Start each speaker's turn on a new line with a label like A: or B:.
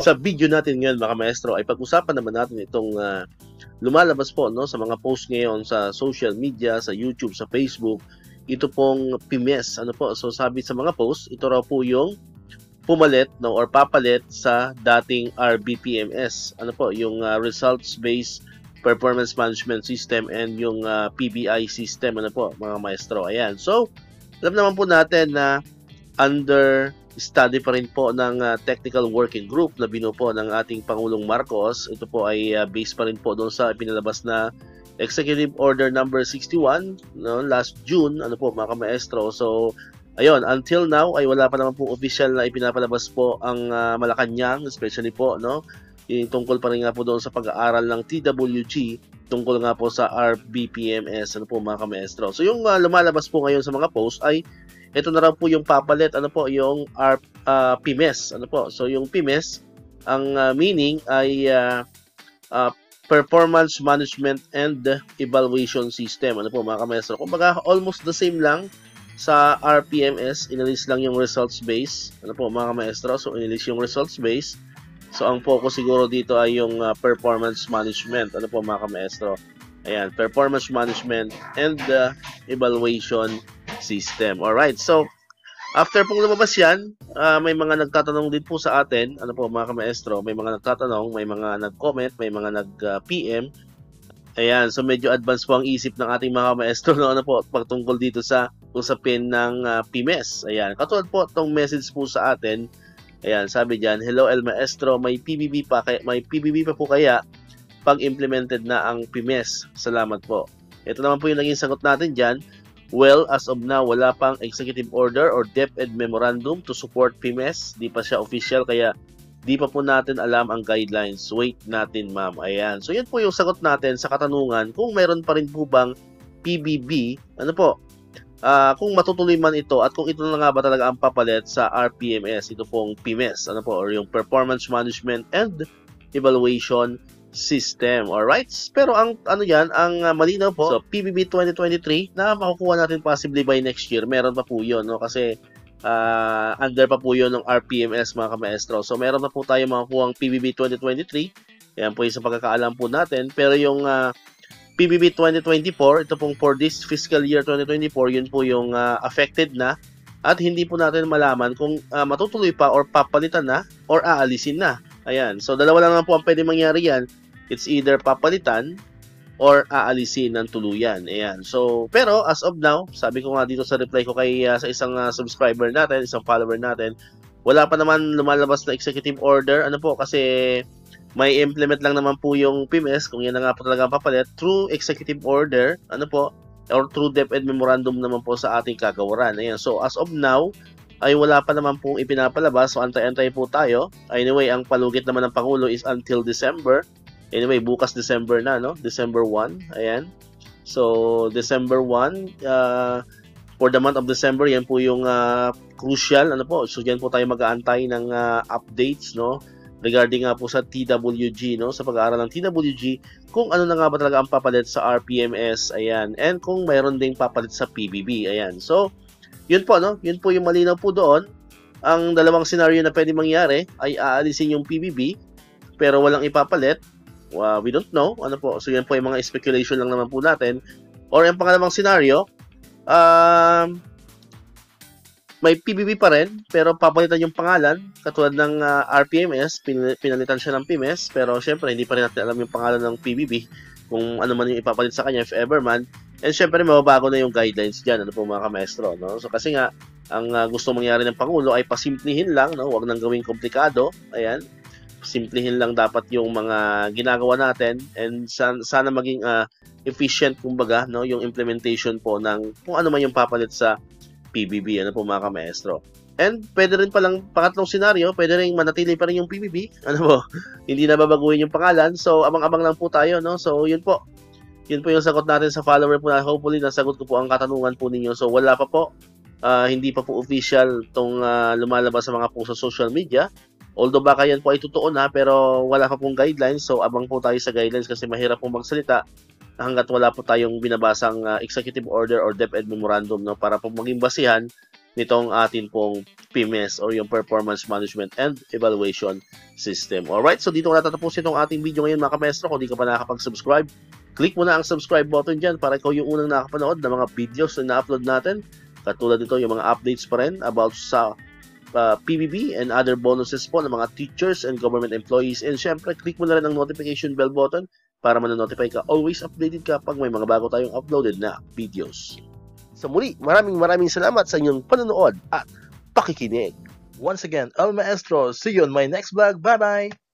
A: sa video natin ngayon mga maestro ay pag-usapan naman natin itong lumalabas po no, sa mga post ngayon sa social media, sa YouTube, sa Facebook. Ito pong PIMES. Ano po? So sabi sa mga post, ito raw po yung pumalit no, or papalit sa dating RBPMS. Ano po? Yung results-based performance management system and yung PBI system. Ano po mga maestro? Ayan. So alam naman po natin na under study pa rin po ng technical working group na binuo po ng ating Pangulong Marcos. Ito po ay based pa rin po doon sa pinalabas na Executive Order number 61 no, last June, ano po mga maestro. So ayun, until now ay wala pa naman po official na ipinapalabas po ang Malacanang, especially po no, yung tungkol pa rin nga po doon sa pag-aaral ng TWG tungkol nga po sa RBPMS, ano po mga maestro. So yung lumalabas po ngayon sa mga post ay ito na raw po yung papalit, ano po, yung PIMES, ano po. So yung PIMES, ang meaning ay Performance Management and Evaluation System, ano po mga maestro. Kumbaga almost the same lang sa RPMS, inalis lang yung results base, ano po mga maestro. So inalis yung results base. So ang focus siguro dito ay yung performance management, ano po mga maestro. Ayan, performance management and evaluation system. Alright, so after pong lumabas yan, may mga nagtatanong din po sa atin, ano po mga maestro, may mga nagtatanong, may mga nag-comment, may mga nag-PM. Ayan, so medyo advance po ang isip ng ating mga maestro, no, ano po, pagtungkol dito sa usapin ng PIMES. Ayan, katulad po itong message po sa atin. Ayan, sabi diyan, hello El Maestro, may PBB pa po kaya pag implemented na ang PIMES. Salamat po. Ito naman po yung naging sagot natin diyan. Well, as of now, wala pang executive order or DepEd memorandum to support PIMES. Di pa siya official, kaya di pa po natin alam ang guidelines. Wait natin, ma'am. Ayan. So, yan po yung sagot natin sa katanungan kung meron pa rin po bang PBB, ano po, kung matutuloy man ito at kung ito na nga ba talaga ang papalit sa RPMS, ito pong PIMES, ano po, or yung Performance Management and Evaluation System. Alright? Pero ang ano yan, ang malinaw po, so PBB 2023 na makukuha natin possibly by next year. Meron pa po yun, no? Kasi under pa po yun ng RPMS mga kamaestro. So meron na po tayo makukuha ang PBB 2023. Yan po yung sa pagkakaalam po natin. Pero yung PBB 2024, ito pong for this fiscal year 2024, yun po yung affected na. At hindi po natin malaman kung matutuloy pa or papalitan na or aalisin na. Ayan. So, dalawa lang po ang pwede mangyari yan. It's either papalitan or aalisin ng tuluyan. Ayan. So, pero as of now, sabi ko nga dito sa reply ko kay sa isang subscriber natin, isang follower natin, wala pa naman lumalabas na executive order. Ano po? Kasi may implement lang naman po yung PIMES, kung yan na nga po talaga papalit, through executive order, ano po, or through DepEd memorandum naman po sa ating kagawaran. Ayan. So, as of now, ay wala pa naman pong ipinapalabas. So, antay-antay po tayo. Anyway, ang palugit naman ng Pangulo is until December. Anyway, bukas December na, no? December 1. Ayan. So, December 1, for the month of December, yan po yung crucial, ano po. So, yan po tayo mag-aantay ng updates, no? Regarding nga po sa TWG, no? Sa pag-aaral ng TWG, kung ano na nga ba talaga ang papalit sa RPMS, ayan. And kung mayroon ding papalit sa PBB, ayan. So, yun po, no? Yun po yung malinaw po doon. Ang dalawang scenario na pwede mangyari ay aalisin yung PBB pero walang ipapalit. We don't know. Ano po? So, yan po yung mga speculation lang naman po natin. Or yung pangalawang scenario, may PBB pa rin pero papalitan yung pangalan. Katulad ng RPMS, pinalitan siya ng PIMES. Pero syempre, hindi pa rin natin alam yung pangalan ng PBB kung ano man yung ipapalit sa kanya if ever man. And syempre, mababago na yung guidelines dyan, ano po mga kamaestro, no? So, kasi nga, ang gusto mangyari ng Pangulo ay pasimplihin lang, no? Huwag nang gawing komplikado. Ayan. Simplihin lang dapat yung mga ginagawa natin and sana maging efficient, kumbaga, no? Yung implementation po ng kung ano man yung papalit sa PBB, ano po mga kamaestro. And pwede rin palang pangatlong senaryo, pwede rin manatili pa rin yung PBB, ano po, hindi na babaguhin yung pangalan. So, abang-abang lang po tayo, no? So, yun po. Yun po yung sagot natin sa follower po na hopefully nasagot ko po ang katanungan po ninyo. So wala pa po, hindi pa po official itong lumalabas sa mga po sa social media. Although baka yan po ay totoo na pero wala pa pong guidelines. So abang po tayo sa guidelines kasi mahirap pong magsalita hanggat wala po tayong binabasang executive order or DepEd memorandum, no, para po maging basihan nitong atin pong PMS or yung Performance Management and Evaluation System. Alright, so dito ko natatapusin itong ating video ngayon mga kamestro. Kung di ka pa nakakapag-subscribe, click mo na ang subscribe button dyan para ikaw yung unang nakapanood ng mga videos na na-upload natin. Katulad nito, yung mga updates pa rin about sa PBB and other bonuses po ng mga teachers and government employees. And syempre, click mo na rin ang notification bell button para man-notify ka, always updated ka pag may mga bago tayong uploaded na videos. Sa muli, maraming salamat sa inyong panonood at pakikinig. Once again, El Maestro, see you on my next vlog. Bye-bye!